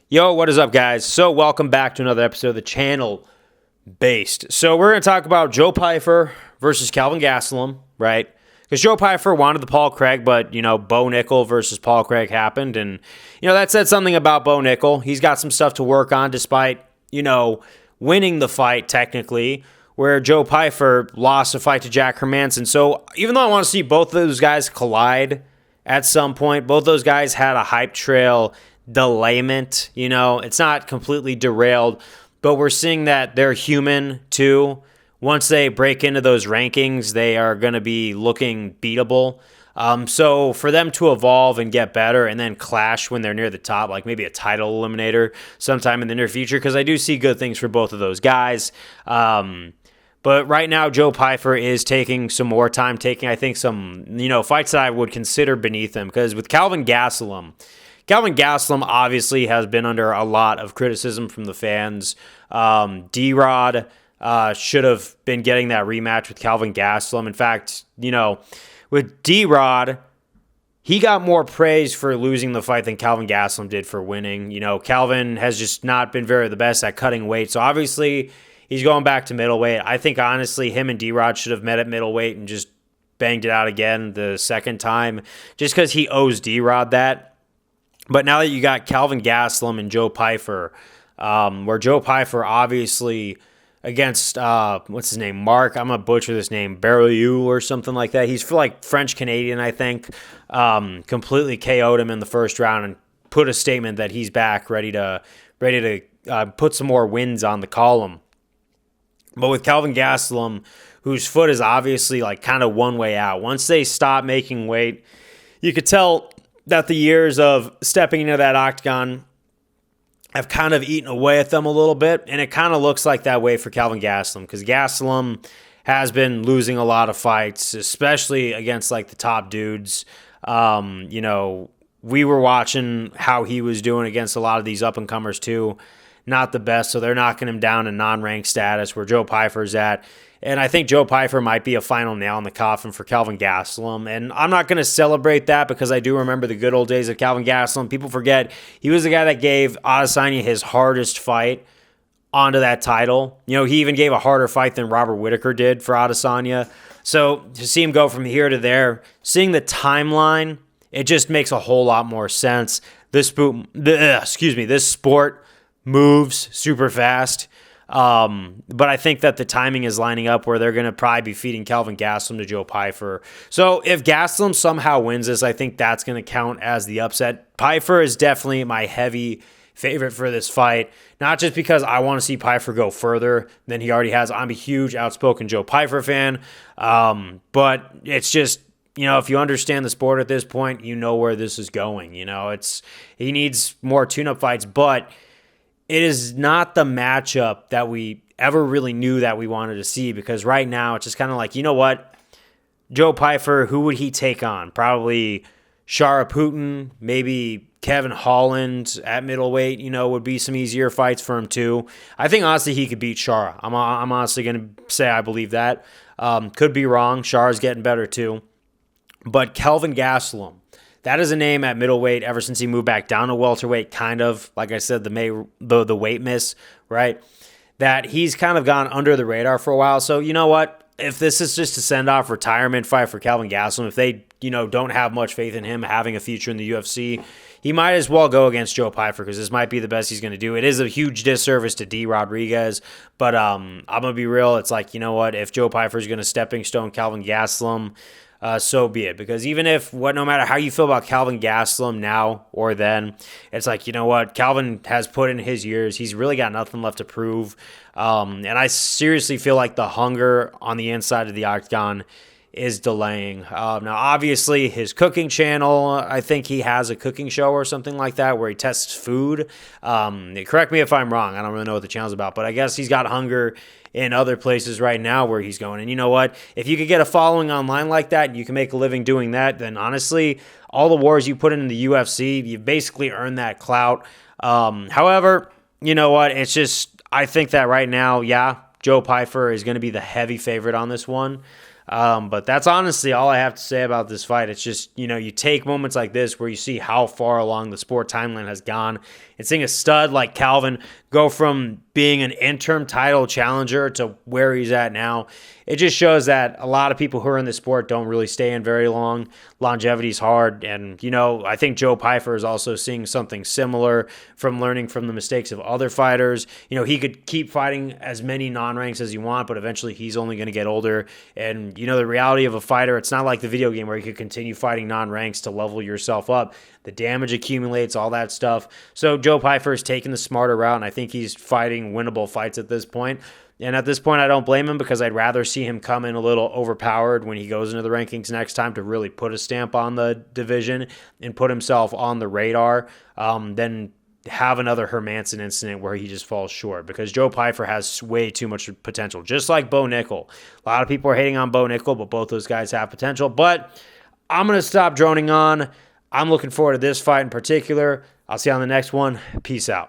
Yo, what is up, guys? So, welcome back to another episode of the channel Based. So, we're going to talk about Joe Pyfer versus Kelvin Gastelum, right? Because Joe Pyfer wanted the Paul Craig, but, Bo Nickel versus Paul Craig happened. And, that said something about Bo Nickel. He's got some stuff to work on despite, winning the fight technically, where Joe Pyfer lost a fight to Jack Hermanson. So, even though I want to see both of those guys collide at some point, both those guys had a hype trail delayment, it's not completely derailed, but we're seeing that they're human too. Once they break into those rankings, they are going to be looking beatable. So for them to evolve and get better and then clash when they're near the top, like maybe a title eliminator sometime in the near future, because I do see good things for both of those guys. But right now, Joe Pyfer is taking some more time, I think, some, fights that I would consider beneath him, because with Kelvin Gastelum obviously has been under a lot of criticism from the fans. D-Rod should have been getting that rematch with Kelvin Gastelum. In fact, with D-Rod, he got more praise for losing the fight than Kelvin Gastelum did for winning. Kelvin has just not been the best at cutting weight. So obviously, he's going back to middleweight. I think, honestly, him and D-Rod should have met at middleweight and just banged it out again the second time, just because he owes D-Rod that. But now that you got Kelvin Gastelum and Joe Pyfer, where Joe Pyfer obviously against, what's his name, Mark, I'm going to butcher this name, Berliou or something like that. He's French-Canadian, I think, completely KO'd him in the first round and put a statement that he's back, ready to put some more wins on the column. But with Kelvin Gastelum, whose foot is obviously kind of one way out, once they stop making weight, you could tell that the years of stepping into that octagon have kind of eaten away at them a little bit, and it kind of looks like that way for Kelvin Gastelum, because Gastelum has been losing a lot of fights, especially against the top dudes. We were watching how he was doing against a lot of these up-and-comers too. Not the best, so they're knocking him down to non-ranked status where Joe Pyfer's at. And I think Joe Pyfer might be a final nail in the coffin for Kelvin Gastelum. And I'm not going to celebrate that, because I do remember the good old days of Kelvin Gastelum. People forget he was the guy that gave Adesanya his hardest fight onto that title. He even gave a harder fight than Robert Whittaker did for Adesanya. So to see him go from here to there, seeing the timeline, it just makes a whole lot more sense. This sport moves super fast. But I think that the timing is lining up where they're going to probably be feeding Kelvin Gastelum to Joe Pyfer. So if Gastelum somehow wins this, I think that's going to count as the upset. Pyfer is definitely my heavy favorite for this fight, not just because I want to see Pyfer go further than he already has. I'm a huge outspoken Joe Pyfer fan. But it's just, if you understand the sport at this point, you know where this is going. He needs more tune-up fights, but it is not the matchup that we ever really knew that we wanted to see, because right now it's just kind of what? Joe Pyfer, who would he take on? Probably Shara Putin, maybe Kevin Holland at middleweight, would be some easier fights for him too. I think, honestly, he could beat Shara. I'm honestly going to say I believe that. Could be wrong. Shara's getting better too. But Kelvin Gastelum, that is a name at middleweight ever since he moved back down to welterweight, kind of, like I said, the weight miss, right? That he's kind of gone under the radar for a while. So you know what? If this is just a send-off retirement fight for Kelvin Gastelum, if they, don't have much faith in him having a future in the UFC, he might as well go against Joe Pyfer, because this might be the best he's going to do. It is a huge disservice to D. Rodriguez, but I'm going to be real. It's if Joe Pyfer is going to stepping stone Kelvin Gastelum, so be it. Because even no matter how you feel about Kelvin Gastelum now or then, it's Kelvin has put in his years. He's really got nothing left to prove. And I seriously feel like the hunger on the inside of the octagon is delaying. Now, obviously, his cooking channel, I think he has a cooking show or something like that where he tests food. Correct me if I'm wrong. I don't really know what the channel's about, but I guess he's got hunger in other places right now where he's going. And you know what? If you could get a following online like that and you can make a living doing that, then honestly, all the wars you put in the UFC, you've basically earned that clout. However, you know what? It's just, I think that right now, Joe Pyfer is going to be the heavy favorite on this one. But that's honestly all I have to say about this fight. It's just, you take moments like this where you see how far along the sport timeline has gone, and seeing a stud like Kelvin go from being an interim title challenger to where he's at now, it just shows that a lot of people who are in the sport don't really stay in very long. Longevity's hard, and I think Joe Pyfer is also seeing something similar from learning from the mistakes of other fighters. He could keep fighting as many non-ranks as you want, but eventually he's only going to get older. And the reality of a fighter, it's not like the video game where you could continue fighting non-ranks to level yourself up. The damage accumulates, all that stuff. So Joe Pyfer is taking the smarter route, and I think he's fighting winnable fights at this point. And at this point, I don't blame him, because I'd rather see him come in a little overpowered when he goes into the rankings next time to really put a stamp on the division and put himself on the radar than have another Hermanson incident where he just falls short, because Joe Pyfer has way too much potential, just like Bo Nickel. A lot of people are hating on Bo Nickel, but both those guys have potential. But I'm going to stop droning on. I'm looking forward to this fight in particular. I'll see you on the next one. Peace out.